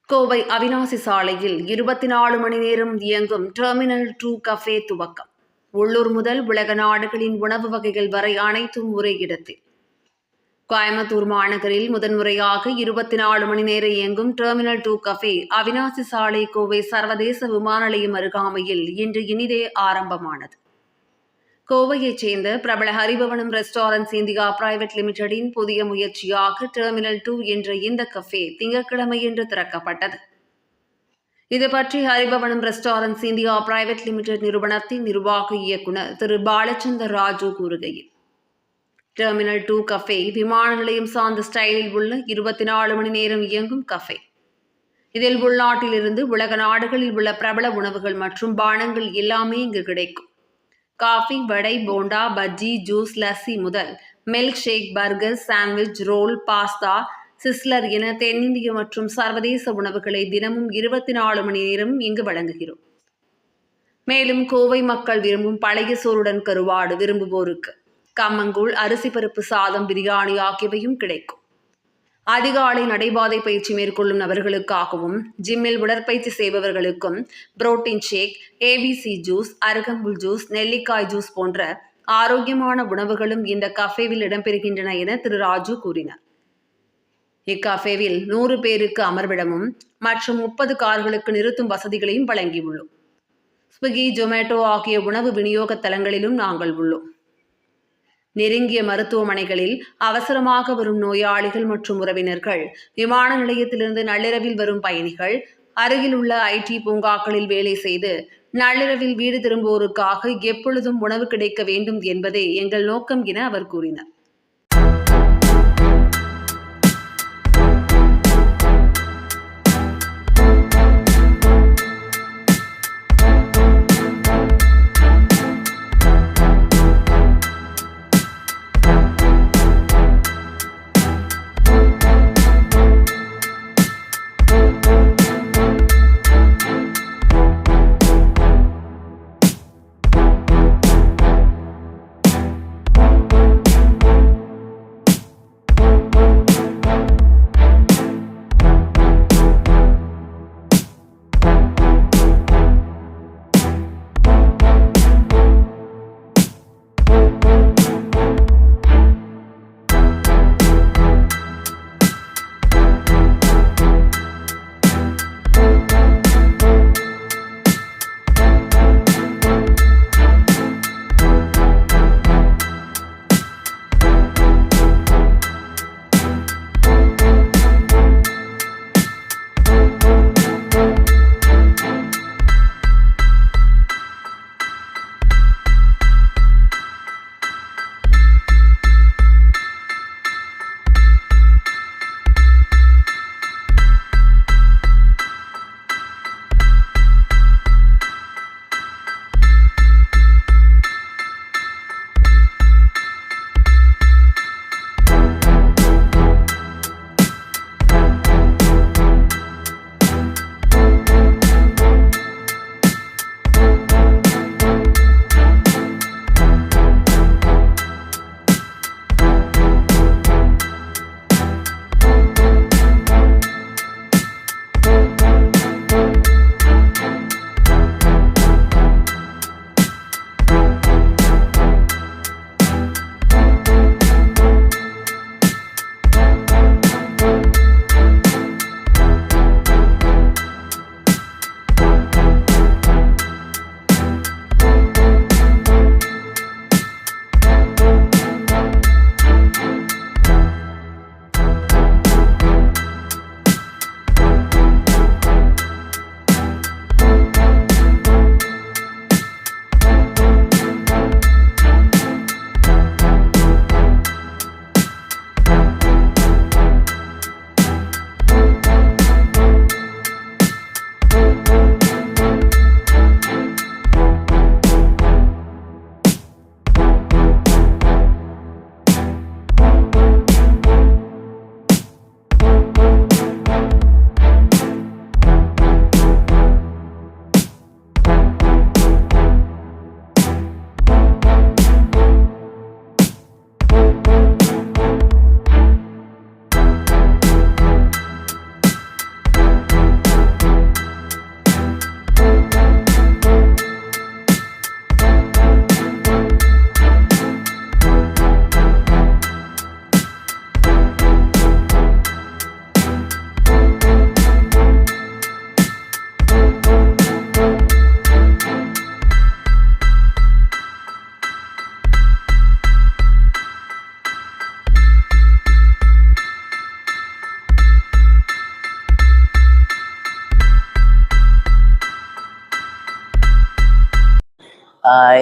கோவை அவிநாசி சாலையில் 24 மணி நேரம் இயங்கும் டெர்மினல் 2 கஃபே துவக்கம். உள்ளூர் முதல் உலக நாடுகளின் உணவு வகைகள் வரை அனைத்தும் ஒரே இடத்தில். கோயம்புத்தூர் மாநகரில் முதன்முறையாக 24 மணி நேர இயங்கும் டெர்மினல் 2 கஃபே அவிநாசி சாலை கோவை சர்வதேச விமான நிலையம் அருகாமையில் இன்று இனிதே ஆரம்பமானது. கோவையைச் சேர்ந்த பிரபல ஹரிபவனம் ரெஸ்டாரண்ட்ஸ் இந்தியா பிரைவேட் லிமிடெடின் புதிய முயற்சியாக டெர்மினல் 2 என்ற இந்த கஃபே திங்கட்கிழமையன்று திறக்கப்பட்டது. இதுபற்றி Haribhavanam restaurants India private limited நிறுவனத்தின் நிர்வாக இயக்குநர் திரு பாலச்சந்தர் ராஜு கூறுகையில், டெர்மினல் 2 கஃபே விமான நிலையம் சார்ந்த ஸ்டைலில் உள்ள 24 மணி நேரம் இயங்கும் கஃபே. இதில் உள்நாட்டிலிருந்து உலக நாடுகளில் உள்ள பிரபல உணவுகள் மற்றும் பானங்கள் எல்லாமே இங்கு கிடைக்கும். காஃபி, வடை, போண்டா, பஜ்ஜி, ஜூஸ், லஸ்ஸி முதல் milkshake, burger, sandwich, roll, pasta, sizzler என தென்னிந்திய மற்றும் சர்வதேச உணவுகளை தினமும் 24 மணி நேரம் இங்கு வழங்குகிறோம். மேலும் கோவை மக்கள் விரும்பும் பழைய சோறுடன் கருவாடு விரும்புவோருக்கு கம்மங்கூழ், அரிசி பருப்பு சாதம், பிரியாணி ஆகியவையும் கிடைக்கும். அதிகாலை நடைபாதை பயிற்சி மேற்கொள்ளும் நபர்களுக்காகவும் ஜிம்மில் உடற்பயிற்சி செய்பவர்களுக்கும் புரோட்டீன் ஷேக், ஏபிசி ஜூஸ், அருகம்புல் ஜூஸ், நெல்லிக்காய் ஜூஸ் போன்ற ஆரோக்கியமான உணவுகளும் இந்த கஃபேவில் இடம்பெறுகின்றன என திரு ராஜு கூறினார். இக்கஃபேவில் 100 பேருக்கு அமர்விடமும் மற்றும் 30 கார்களுக்கு நிறுத்தும் வசதிகளையும் வழங்கியுள்ளோம். ஸ்விக்கி, ஜொமேட்டோ ஆகிய உணவு விநியோக தளங்களிலும் நாங்கள் உள்ளோம். நெருங்கிய மருத்துவமனைகளில் அவசரமாக வரும் நோயாளிகள் மற்றும் உறவினர்கள், விமான நிலையத்திலிருந்து நள்ளிரவில் வரும் பயணிகள், அருகில் உள்ள ஐடி பூங்காக்களில் வேலை செய்து நள்ளிரவில் வீடு திரும்புவோருக்காக எப்பொழுதும் உணவு கிடைக்க வேண்டும் என்பதே எங்கள் நோக்கம் என அவர் கூறினார்.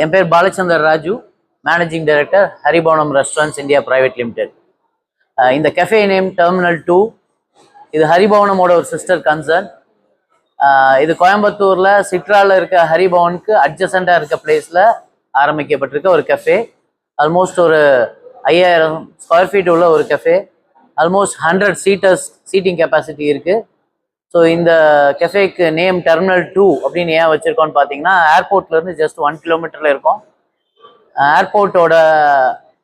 என் பேர் Balachander Raju, managing director Haribhavanam restaurants India private limited. இந்த கெஃபே நேம் டெர்மினல் 2. இது ஹரிபவனமோட ஒரு சிஸ்டர் கன்சர்ன். இது கோயம்புத்தூரில் சிட்ராவில் இருக்க ஹரிபவனுக்கு அட்ஜசண்டாக இருக்க பிளேஸில் ஆரம்பிக்கப்பட்டிருக்க ஒரு கெஃபே. ஆல்மோஸ்ட் ஒரு 5000 ஸ்கொயர் ஃபீட் உள்ள ஒரு கெஃபே. ஆல்மோஸ்ட் 100 சீட்டிங் கெப்பாசிட்டி இருக்குது. ஸோ இந்த கெஃபேக்கு நேம் டெர்மினல் 2 அப்படின்னு ஏன் வச்சுருக்கோன்னு பார்த்தீங்கன்னா, ஏர்போர்ட்லேருந்து ஜஸ்ட் 1 கிலோமீட்டரில் இருக்கும். ஏர்போர்ட்டோட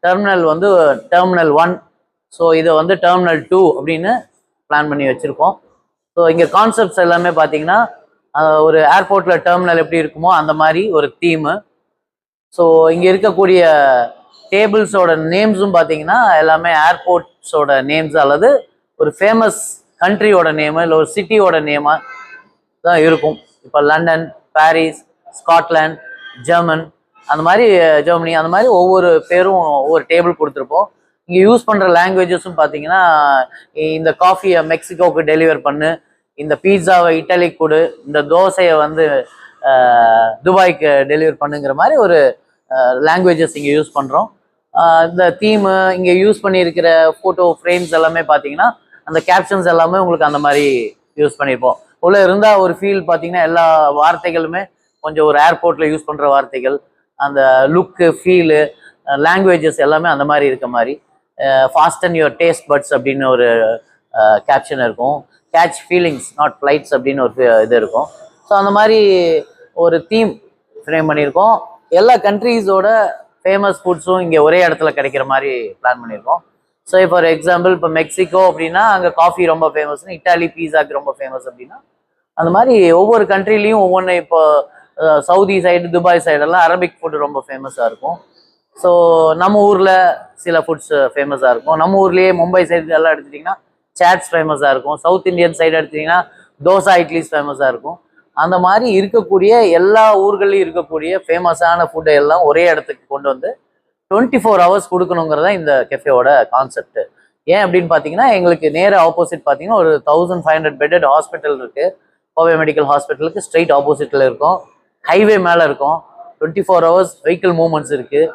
டெர்மினல் வந்து டெர்மினல் 1. ஸோ இதை வந்து டெர்மினல் 2 அப்படின்னு பிளான் பண்ணி வச்சுருக்கோம். ஸோ இங்கே கான்செப்ட்ஸ் எல்லாமே பார்த்தீங்கன்னா, ஒரு ஏர்போர்ட்டில் டெர்மினல் எப்படி இருக்குமோ அந்த மாதிரி ஒரு தீமு. ஸோ இங்கே இருக்கக்கூடிய டேபிள்ஸோட நேம்ஸும் பார்த்தீங்கன்னா எல்லாமே ஏர்போர்ட்ஸோட நேம்ஸ் அல்லது ஒரு ஃபேமஸ் கண்ட்ரியோட நேமு இல்லை ஒரு சிட்டியோட நேமாக தான் இருக்கும். இப்போ லண்டன், பாரிஸ், ஸ்காட்லாண்ட், அந்த ஜெர்மனி அந்த மாதிரி ஒவ்வொரு பேரும் ஒவ்வொரு டேபிள் கொடுத்துருப்போம். இங்கே யூஸ் பண்ணுற லாங்குவேஜஸும் பார்த்தீங்கன்னா, இந்த காஃபியை மெக்சிகோவுக்கு டெலிவர் பண்ணு, இந்த பீட்சாவை இட்டாலிக்கு கொடு, இந்த தோசையை வந்து துபாய்க்கு டெலிவர் பண்ணுங்கிற மாதிரி ஒரு லாங்குவேஜஸ் இங்கே யூஸ் பண்ணுறோம். இந்த தீமு இங்கே யூஸ் பண்ணியிருக்கிற ஃபோட்டோ ஃப்ரேம்ஸ் எல்லாமே பார்த்தீங்கன்னா அந்த கேப்ஷன்ஸ் எல்லாமே உங்களுக்கு அந்த மாதிரி யூஸ் பண்ணியிருப்போம். உள்ளே இருந்தால் ஒரு ஃபீல் பார்த்தீங்கன்னா எல்லா வார்த்தைகளுமே கொஞ்சம் ஒரு ஏர்போர்ட்டில் யூஸ் பண்ணுற வார்த்தைகள், அந்த லுக்கு, ஃபீலு, லாங்குவேஜஸ் எல்லாமே அந்த மாதிரி இருக்க மாதிரி. ஃபாஸ்டன் யுவர் டேஸ்ட் பட்ஸ் அப்படின்னு ஒரு கேப்ஷன் இருக்கும். கேட்ச் ஃபீலிங்ஸ் நாட் ஃப்ளைட்ஸ் அப்படின்னு ஒரு இது இருக்கும். ஸோ அந்த மாதிரி ஒரு தீம் ஃப்ரேம் பண்ணியிருக்கோம். எல்லா கண்ட்ரீஸோட ஃபேமஸ் ஃபுட்ஸும் இங்கே ஒரே இடத்துல கிடைக்கிற மாதிரி பிளான் பண்ணியிருக்கோம். ஸோ ஃபார் எக்ஸாம்பிள் இப்போ மெக்சிகோ அப்படின்னா அங்கே காஃபி ரொம்ப ஃபேமஸ்னு, இட்டாலி பீஸாக்கு ரொம்ப ஃபேமஸ் அப்படின்னா அந்த மாதிரி ஒவ்வொரு கண்ட்ரிலையும் ஒவ்வொன்று. இப்போ சவுதி சைடு, துபாய் சைடெல்லாம் அரபிக் ஃபுட்டு ரொம்ப ஃபேமஸாக இருக்கும். ஸோ நம்ம ஊரில் சில ஃபுட்ஸ் ஃபேமஸாக இருக்கும். நம்ம ஊர்லேயே மும்பை சைடு எல்லாம் எடுத்துட்டிங்கன்னா சாட்ஸ் ஃபேமஸாக இருக்கும். சவுத் இந்தியன் சைடு எடுத்திங்கன்னா தோசா, இட்லிஸ் ஃபேமஸாக இருக்கும். அந்த மாதிரி இருக்கக்கூடிய எல்லா ஊர்களையும் இருக்கக்கூடிய ஃபேமஸான ஃபுட்டை எல்லாம் ஒரே இடத்துக்கு கொண்டு வந்து 24 hours கொடுக்கணுங்கிறதா இந்த கெஃபேவோட கான்செப்ட். ஏன் அப்படின்னு பார்த்தீங்கன்னா, எங்களுக்கு நேர ஆப்போசிட் பார்த்தீங்கன்னா ஒரு 1500 பெட்டட் ஹாஸ்பிட்டல் இருக்குது. கோவை மெடிக்கல் ஹாஸ்பிட்டலுக்கு ஸ்ட்ரெயிட் ஆப்போசிட்டில் இருக்கும். ஹைவே மேலே இருக்கும். 24 hours வெஹிக்கிள் மூவ்மெண்ட்ஸ் இருக்குது.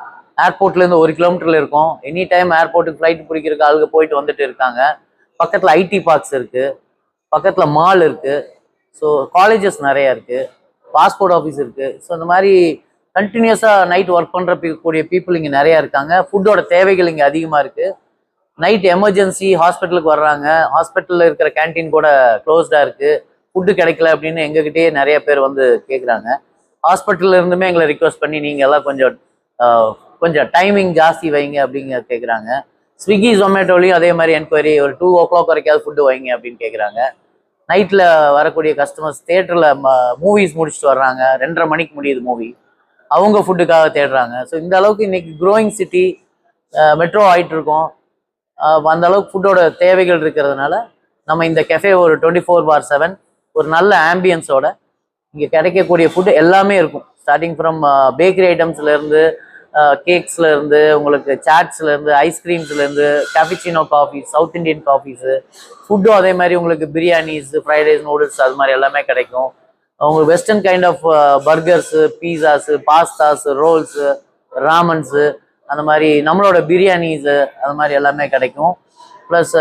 ஏர்போர்ட்லேருந்து 1 கிலோமீட்டரில் இருக்கும். எனி டைம் ஏர்போர்ட்டுக்கு ஃப்ளைட் பிடிக்கிறதுக்கு ஆளுங்க போயிட்டு வந்துட்டு இருக்காங்க. பக்கத்தில் ஐடி பார்க்ஸ் இருக்குது, பக்கத்தில் மால் இருக்குது. ஸோ காலேஜஸ் நிறையா இருக்குது, பாஸ்போர்ட் ஆஃபீஸ் இருக்குது. ஸோ இந்த மாதிரி கண்டினியூஸாக நைட் ஒர்க் பண்ணுறக்கூடிய பீப்புள் இங்கே நிறையா இருக்காங்க. ஃபுட்டோட தேவைகள் இங்கே அதிகமாக இருக்குது. நைட் எமர்ஜென்சி ஹாஸ்பிட்டலுக்கு வர்றாங்க. ஹாஸ்பிட்டலில் இருக்கிற கேன்டீன் கூட க்ளோஸ்டாக இருக்குது. ஃபுட்டு கிடைக்கல அப்படின்னு எங்ககிட்டயே நிறைய பேர் வந்து கேட்குறாங்க. ஹாஸ்பிட்டலில் இருந்துமே எங்களை ரிக்வஸ்ட் பண்ணி நீங்கள் எல்லாம் கொஞ்சம் டைமிங் ஜாஸ்தி வைங்க அப்படிங்க கேட்குறாங்க. ஸ்விக்கி, ஜொமேட்டோலையும் அதே மாதிரி என்கொயரி, ஒரு 2 o'clock வரைக்காவது ஃபுட்டு வைங்க அப்படின்னு கேட்குறாங்க. நைட்டில் வரக்கூடிய கஸ்டமர்ஸ் தியேட்டரில் மூவிஸ் முடிச்சுட்டு வர்றாங்க. 2:30 மணிக்கு முடியுது மூவி, அவங்க ஃபுட்டுக்காக தேடுறாங்க. ஸோ இந்த அளவுக்கு இன்னைக்கு க்ரோயிங் சிட்டி, மெட்ரோ ஆகிட்டு இருக்கோம். அந்த அளவுக்கு ஃபுட்டோட தேவைகள் இருக்கிறதுனால நம்ம இந்த கெஃபே ஒரு 24/7 ஒரு நல்ல ஆம்பியன்ஸோட இங்கே கிடைக்கக்கூடிய ஃபுட்டு எல்லாமே இருக்கும். ஸ்டார்டிங் ஃப்ரம் பேக்கரி ஐட்டம்ஸ்லேருந்து, கேக்ஸ்லேருந்து, உங்களுக்கு சாட்ஸ்லேருந்து, ஐஸ்கிரீம்ஸ்லேருந்து, கேபிச்சினோ காஃபி, சவுத் இண்டியன் காஃபீஸு, ஃபுட்டும் அதே மாதிரி உங்களுக்கு பிரியாணிஸ், ஃப்ரைட் ரைஸ், நூடுல்ஸ் அது மாதிரி எல்லாமே கிடைக்கும். உங்களுக்கு western kind of burgers, pizzas, pastas, rolls, ramens, அந்த மாதிரி நம்மளோட பிரியாணிஸு அது மாதிரி எல்லாமே கிடைக்கும். ப்ளஸ்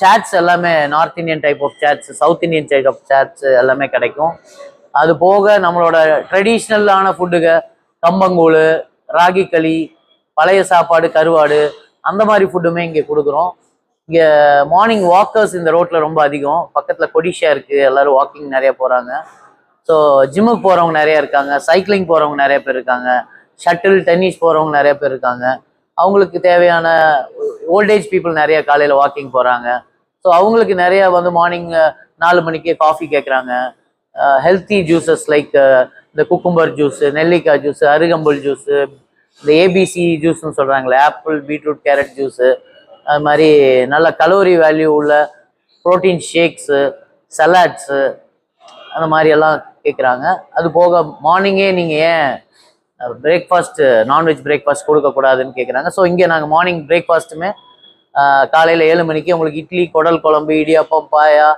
சாட்ஸ் எல்லாமே north Indian type of chaats, south Indian type of chaats எல்லாமே கிடைக்கும். அது போக நம்மளோட ட்ரெடிஷ்னலான ஃபுட்டுக கம்பங்கூழ், ராகி களி, பழைய சாப்பாடு, கருவாடு, அந்த மாதிரி ஃபுட்டுமே இங்கே கொடுக்குறோம். இங்கே மார்னிங் வாக்கர்ஸ் இந்த ரோட்டில் ரொம்ப அதிகம். பக்கத்தில் கொடிஷா இருக்குது, எல்லோரும் வாக்கிங் நிறைய போகிறாங்க. ஸோ ஜிம்முக்கு போகிறவங்க நிறையா இருக்காங்க, சைக்கிளிங் போகிறவங்க நிறைய பேர் இருக்காங்க, ஷட்டில், டென்னிஸ் போகிறவங்க நிறைய பேர் இருக்காங்க. அவங்களுக்கு தேவையான ஓல்டேஜ் பீப்புள் நிறைய காலையில் வாக்கிங் போகிறாங்க. ஸோ அவங்களுக்கு நிறையா வந்து மார்னிங் 4 மணிக்கே காஃபி கேட்குறாங்க. ஹெல்த்தி ஜூஸஸ் லைக் இந்த குக்கும்பர் ஜூஸு, நெல்லிக்காய் ஜூஸு, அருகம்புல் ஜூஸு, இந்த ஏபிசி ஜூஸ்ன்னு சொல்கிறாங்களே, ஆப்பிள், பீட்ரூட், கேரட் ஜூஸு, அது மாதிரி நல்ல கலோரி வேல்யூ உள்ள ப்ரோட்டீன் ஷேக்ஸு, சலாட்ஸு, அந்த மாதிரி எல்லாம் கேட்குறாங்க. அது போக மார்னிங்கே நீங்கள் ஏன் பிரேக்ஃபாஸ்ட்டு, நான்வெஜ் பிரேக்ஃபாஸ்ட் கொடுக்கக்கூடாதுன்னு கேட்குறாங்க. ஸோ இங்கே நாங்கள் மார்னிங் பிரேக்ஃபாஸ்ட்டுமே காலையில் 7 மணிக்கு உங்களுக்கு இட்லி, குடல் குழம்பு, இடியாப்பம், பாயா,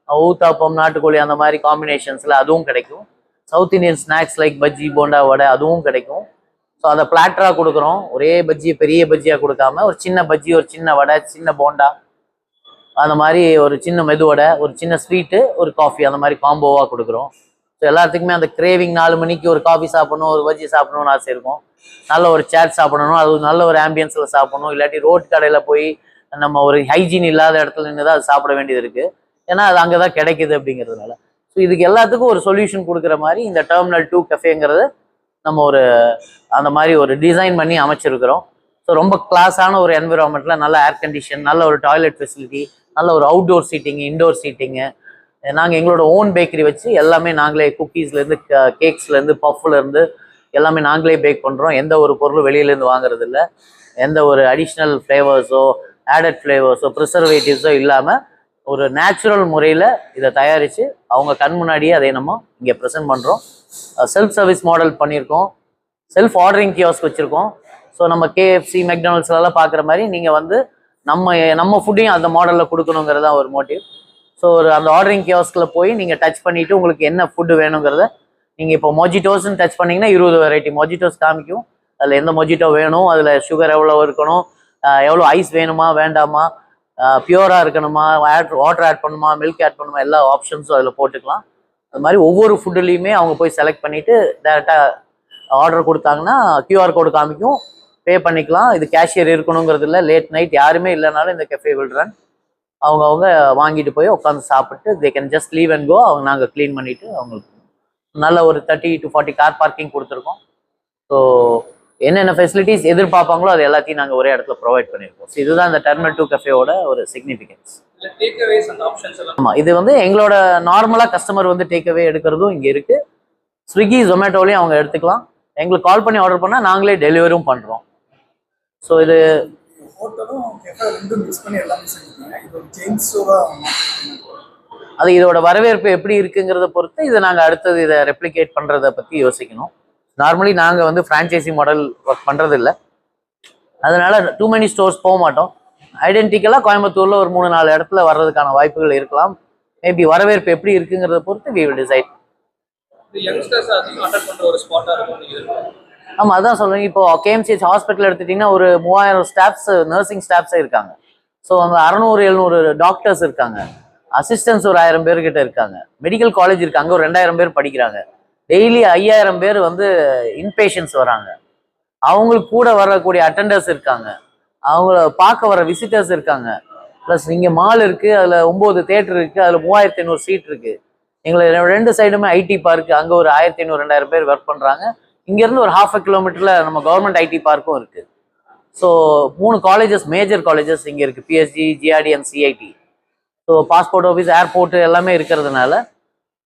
ஊத்தாப்பம், நாட்டுக்கோழி அந்த மாதிரி காம்பினேஷன்ஸில் அதுவும் கிடைக்கும். South Indian snacks like bajji bonda vada அதுவும் கிடைக்கும். ஸோ அதை பிளாட்டராக கொடுக்குறோம். ஒரே பஜ்ஜி பெரிய பஜ்ஜியாக கொடுக்காம ஒரு சின்ன பஜ்ஜி, ஒரு சின்ன வடை, சின்ன போண்டா, அந்த மாதிரி ஒரு சின்ன மெதுவடை, ஒரு சின்ன ஸ்வீட்டு, ஒரு காஃபி, அந்த மாதிரி காம்போவாக கொடுக்குறோம். ஸோ எல்லாத்துக்குமே அந்த கிரேவிங் 4 மணிக்கு ஒரு காஃபி சாப்பிடணும், ஒரு பஜ்ஜி சாப்பிடணும்னு ஆசை இருக்கும். நல்ல ஒரு சேட் சாப்பிடணும், அது நல்ல ஒரு ஆம்பியன்ஸில் சாப்பிடணும். இல்லாட்டி ரோட் கடையில் போய் நம்ம ஒரு ஹைஜீன் இல்லாத இடத்துல நின்று தான் அது சாப்பிட வேண்டியது இருக்குது. ஏன்னா அது அங்கே தான் கிடைக்குது அப்படிங்கிறதுனால. ஸோ இதுக்கு எல்லாத்துக்கும் ஒரு சொல்யூஷன் கொடுக்குற மாதிரி இந்த டெர்மினல் 2 கஃபேங்கிறது நம்ம ஒரு அந்த மாதிரி ஒரு டிசைன் பண்ணி அமைச்சிருக்கிறோம். ஸோ ரொம்ப கிளாஸான ஒரு என்விரான்மெண்ட்டில் நல்ல ஏர் கண்டிஷன், நல்ல ஒரு டாய்லெட் ஃபெசிலிட்டி, நல்ல ஒரு அவுட்டோர் சீட்டிங்கு, இன்டோர் சீட்டிங்கு. நாங்கள் எங்களோட ஓன் பேக்கரி வச்சு எல்லாமே நாங்களே குக்கீஸ்லேருந்து கேக்ஸ்லேருந்து பஃப்லேருந்து எல்லாமே நாங்களே பேக் பண்ணுறோம். எந்த ஒரு பொருளும் வெளியிலேருந்து வாங்குறது இல்லை. எந்த ஒரு அடிஷ்னல் ஃப்ளேவர்ஸோ ஆடட் ஃப்ளேவர்ஸோ ப்ரிசர்வேட்டிவ்ஸோ இல்லாமல் ஒரு நேச்சுரல் முறையில் இதை தயாரித்து அவங்க கண் முன்னாடியே அதை நம்ம இங்கே ப்ரெசென்ட் பண்ணுறோம். செல்ஃப் சர்வீஸ் மாடல் பண்ணியிருக்கோம். செல்ஃப் ஆர்டரிங் கியாஸ்க் வச்சுருக்கோம். ஸோ நம்ம கேஎஃப்சி மெக்டானல்ட்ஸ்லாம் பார்க்குற மாதிரி நீங்கள் வந்து நம்ம ஃபுட்டையும் அந்த மாடலில் கொடுக்கணுங்கிறது தான் ஒரு மோட்டிவ். ஸோ ஒரு அந்த ஆர்டரிங் கியாஸ்கில் போய் நீங்கள் டச் பண்ணிவிட்டு உங்களுக்கு என்ன ஃபுட்டு வேணுங்கிறத நீங்கள் இப்போ மொஜிட்டோஸ்ன்னு டச் பண்ணிங்கன்னா 20 வெரைட்டி மொஜிட்டோஸ் காமிக்கும். அதில் எந்த மொஜிட்டோ வேணும், அதில் சுகர் எவ்வளோ இருக்கணும், எவ்வளோ ஐஸ் வேணுமா வேண்டாமா, பியூராக இருக்கணுமா, வாட்டர் ஆட் பண்ணுமா, மில்க் ஆட் பண்ணுமா, எல்லா ஆப்ஷன்ஸும் அதில் போட்டுக்கலாம். அது மாதிரி ஒவ்வொரு ஃபுட்டுலேயுமே அவங்க போய் செலக்ட் பண்ணிவிட்டு டேரெக்டாக ஆர்டர் கொடுத்தாங்கன்னா QR கோடு காமிக்கும், பே பண்ணிக்கலாம். இது கேஷியர் இருக்கணுங்கிறது இல்லை. லேட் நைட் யாருமே இல்லைனாலும் இந்த கெஃபே வில் ரன். அவங்க வாங்கிட்டு போய் உட்காந்து சாப்பிட்டு they can just leave and go. அவங்க நாங்கள் க்ளீன் பண்ணிவிட்டு அவங்களுக்கு நல்ல ஒரு 30 to 40 கார் பார்க்கிங் கொடுத்துருக்கோம். ஸோ என்னென்ன ஃபெசிலிட்டிஸ் எதிர்பார்ப்பாங்களோ அது எல்லாத்தையும் நாங்கள் ஒரே இடத்துல ப்ரொவைட் பண்ணியிருக்கோம். ஸோ இதுதான் இந்த டெர்மினல் 2 கஃபேவோட ஒரு சிக்னிஃபிகன்ஸ். ஆமாம், இது வந்து எங்களோட நார்மலாக கஸ்டமர் வந்து டேக்அவே எடுக்கிறதும் இங்கே இருக்குது. ஸ்விக்கி ஜொமேட்டோலையும் அவங்க எடுத்துக்கலாம். எங்களுக்கு கால் பண்ணி ஆர்டர் பண்ணால் நாங்களே டெலிவரியும் பண்ணுறோம். ஸோ இது அது இதோட வரவேற்பு எப்படி இருக்குங்கிறத பொறுத்து இதை நாங்கள் அடுத்தது இதை ரெப்ளிகேட் பண்ணுறதை பற்றி யோசிக்கணும். நார்மலி நாங்கள் வந்து ஃப்ரான்ச்சைசி மாடல் ஒர்க் பண்ணுறது இல்லை. அதனால டூ மெனி ஸ்டோர்ஸ் போக மாட்டோம். ஐடென்டிக்கலாக கோயம்புத்தூரில் ஒரு 3-4 இடத்துல வர்றதுக்கான வாய்ப்புகள் இருக்கலாம். மேபி வரவேற்பு எப்படி இருக்குங்கிறத பொறுத்து வி வில் டிசைட். ஆமாம், அதான் சொல்கிறேன். இப்போ KMCH ஹாஸ்பிட்டல் எடுத்துட்டிங்கன்னா ஒரு 3000 ஸ்டாஃப்ஸ், நர்சிங் ஸ்டாஃப்ஸே இருக்காங்க. ஸோ அங்கே 600-700 டாக்டர்ஸ் இருக்காங்க. அசிஸ்டன்ஸ் ஒரு 1000 பேர்கிட்ட இருக்காங்க. மெடிக்கல் காலேஜ் இருக்குது, அங்கே ஒரு 2000 பேர் படிக்கிறாங்க. டெய்லி 5000 பேர் வந்து இன்பேஷன்ஸ் வராங்க. அவங்களுக்கு கூட வரக்கூடிய அட்டெண்டர்ஸ் இருக்காங்க. அவங்கள பார்க்க வர விசிட்டர்ஸ் இருக்காங்க. ப்ளஸ் இங்கே மால் இருக்குது, அதில் 9 தேட்டர் இருக்குது, அதில் 3500 சீட் இருக்குது. எங்களை 2 சைடுமே ஐடி பார்க்கு, அங்கே ஒரு 1500-2000 பேர் ஒர்க் பண்ணுறாங்க. இங்கேருந்து ஒரு 1/2 கிலோமீட்டரில் நம்ம கவர்மெண்ட் ஐடி பார்க்கும் இருக்குது. ஸோ 3 காலேஜஸ், மேஜர் காலேஜஸ் இங்கே இருக்குது, PSG, GRD and CIT. So passport office, airport எல்லாமே இருக்கிறதுனால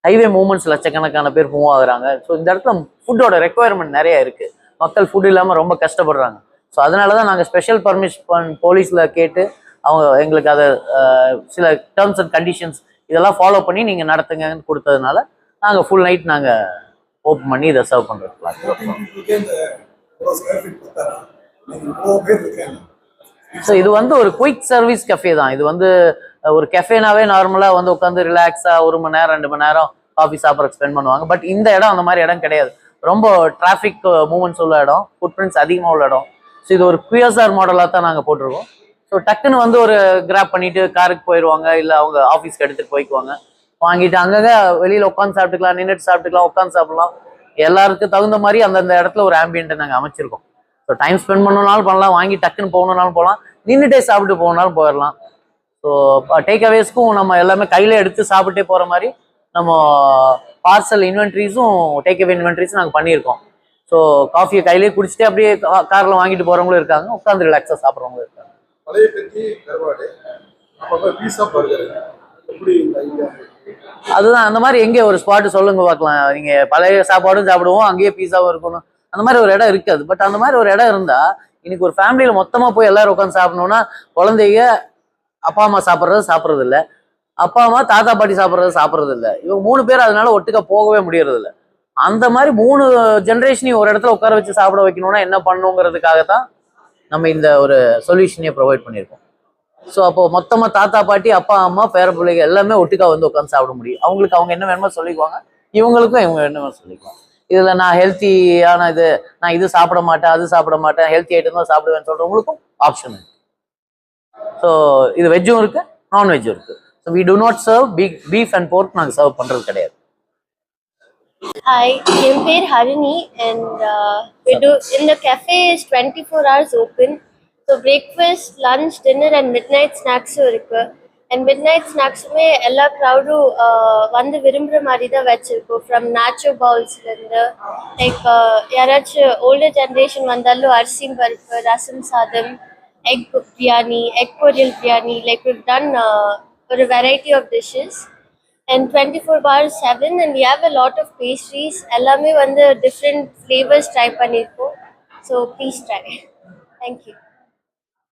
ஹைவே மூவ்மெண்ட்ஸ் லட்சக்கணக்கான பேர் மூவ் ஆகுறாங்க. ஸோ இந்த இடத்துல ஃபுட்டோட ரெக்குவயர்மெண்ட் நிறைய இருக்குது. மக்கள் ஃபுட் இல்லாமல் ரொம்ப கஷ்டப்படுறாங்க. ஸோ அதனால தான் நாங்கள் ஸ்பெஷல் பர்மிஷன் போலீஸில் கேட்டு அவங்க எங்களுக்கு அதை சில டேர்ம்ஸ் அண்ட் கண்டிஷன்ஸ் இதெல்லாம் ஃபாலோ பண்ணி நீங்கள் நடத்துங்கன்னு கொடுத்ததுனால நாங்கள் ஃபுல் நைட் நாங்கள் ஓப்பன் பண்ணி இதை சர்வ் பண்ணுறோம். ஸோ இது வந்து ஒரு குயிக் சர்வீஸ் கஃபே தான். இது வந்து ஒரு கெஃபேனாவே நார்மலாக வந்து உட்காந்து ரிலாக்ஸாக 1 மணி நேரம் 2 மணி நேரம் காஃபி சாப்பிட்றதுக்கு ஸ்பெண்ட் பண்ணுவாங்க. பட் இந்த இடம் அந்த மாதிரி இடம் கிடையாது. ரொம்ப டிராஃபிக் மூவ்மெண்ட்ஸ் உள்ள இடம், ஃபுட் பிரிண்ட்ஸ் அதிகமாக உள்ள இடம். ஸோ இது ஒரு QSR மாடலாக தான் நாங்கள் போட்டிருக்கோம். ஸோ டக்குன்னு வந்து ஒரு கிராப் பண்ணிட்டு காருக்கு போயிடுவாங்க, இல்லை அவங்க ஆஃபீஸ்க்கு எடுத்துகிட்டு போய்க்குவாங்க. வாங்கிட்டு அங்கங்கே வெளியில் உட்காந்து சாப்பிட்டுக்கலாம், நின்றுட்டு சாப்பிட்டுக்கலாம், உட்காந்து சாப்பிடலாம். எல்லாருக்கும் தகுந்த மாதிரி அந்தந்த இடத்துல ஒரு ஆம்பியன்ட்டை நாங்கள் அமைச்சிருக்கோம். ஸோ டைம் ஸ்பெண்ட் பண்ணணும்னாலும் பண்ணலாம், வாங்கி டக்குன்னு போகணுன்னாலும் போகலாம், நின்றுட்டே சாப்பிட்டு போகணுன்னாலும் போயிடலாம். ஸோ டேக் அவேஸ்க்கும் நம்ம எல்லாமே கையில் எடுத்து சாப்பிட்டே போகிற மாதிரி நம்ம பார்சல் இன்வென்ட்ரிஸும் டேக் அவே இன்வென்ட்ரிஸும் நாங்கள் பண்ணியிருக்கோம். ஸோ காஃபியை கையிலே குடிச்சிட்டு அப்படியே காரில் வாங்கிட்டு போகிறவங்களும் இருக்காங்க, உட்காந்து ரிலாக்ஸாக சாப்பிட்றவங்களும் இருக்காங்க. அதுதான் அந்த மாதிரி எங்கே ஒரு ஸ்பாட்டு சொல்லுங்க பார்க்கலாம். நீங்கள் பழைய சாப்பாடும் சாப்பிடுவோம், அங்கேயே பீஸாவும் இருக்கணும், அந்த மாதிரி ஒரு இடம் இருக்காது. பட் அந்த மாதிரி ஒரு இடம் இருந்தால் இன்னைக்கு ஒரு ஃபேமிலியில் மொத்தமாக போய் எல்லாரும் உட்காந்து சாப்பிடணும்னா குழந்தைங்க அப்பா அம்மா சாப்பிட்றது இல்லை, அப்பா அம்மா தாத்தா பாட்டி சாப்பிட்றது இல்லை, இவங்க 3 பேர் அதனால ஒட்டுக்கா போகவே முடியறது இல்லை. அந்த மாதிரி 3 ஜென்ரேஷனையும் ஒரு இடத்துல உட்கார வச்சு சாப்பிட வைக்கணும்னா என்ன பண்ணுங்கிறதுக்காக தான் நம்ம இந்த ஒரு சொல்யூஷனையே ப்ரொவைட் பண்ணியிருக்கோம். ஸோ அப்போ மொத்தமாக தாத்தா பாட்டி அப்பா அம்மா பேர பிள்ளைங்க எல்லாமே ஒட்டுக்கா வந்து உட்காந்து சாப்பிட முடியும். அவங்களுக்கு அவங்க என்ன வேணுமோ சொல்லிக்குவாங்க, இவங்களுக்கும் இவங்க என்ன சொல்லிக்கலாம். இதில் நான் ஹெல்த்தியான நான் இது சாப்பிட மாட்டேன், அது சாப்பிட மாட்டேன், ஹெல்த்தி ஐட்டம் தான் சாப்பிடுவேன்னு சொல்கிறவங்களுக்கும் ஆப்ஷன் இருக்கு. ஸோ இது வெஜ்ஜும் இருக்கு, நான்வெஜ்ஜும் இருக்கு. So we do not serve beef and pork நாங்கள் சர்வ் பண்ணுறது கிடையாது. Hi, என் பேர் Harini and we do in the cafe is 24 hours open. So breakfast, lunch, dinner and midnight snacks இருக்கு. And midnight snacks-உமே எல்லா crowd-உம் வந்து விரும்புகிற மாதிரி தான் வச்சிருக்கோம். From nacho bowls-லேருந்து லைக் யாராச்சும் ஓல்டர் ஜென்ரேஷன் வந்தாலும் அரிசி பருப்பு, ரசம் சாதம், egg biryani, egg பொரியல் biryani, like we've done ஒரு variety of dishes. And 24 bars 7 and we have a lot of pastries. எல்லாமே வந்து different flavors try பண்ணிருக்கோம். So please try. Thank you.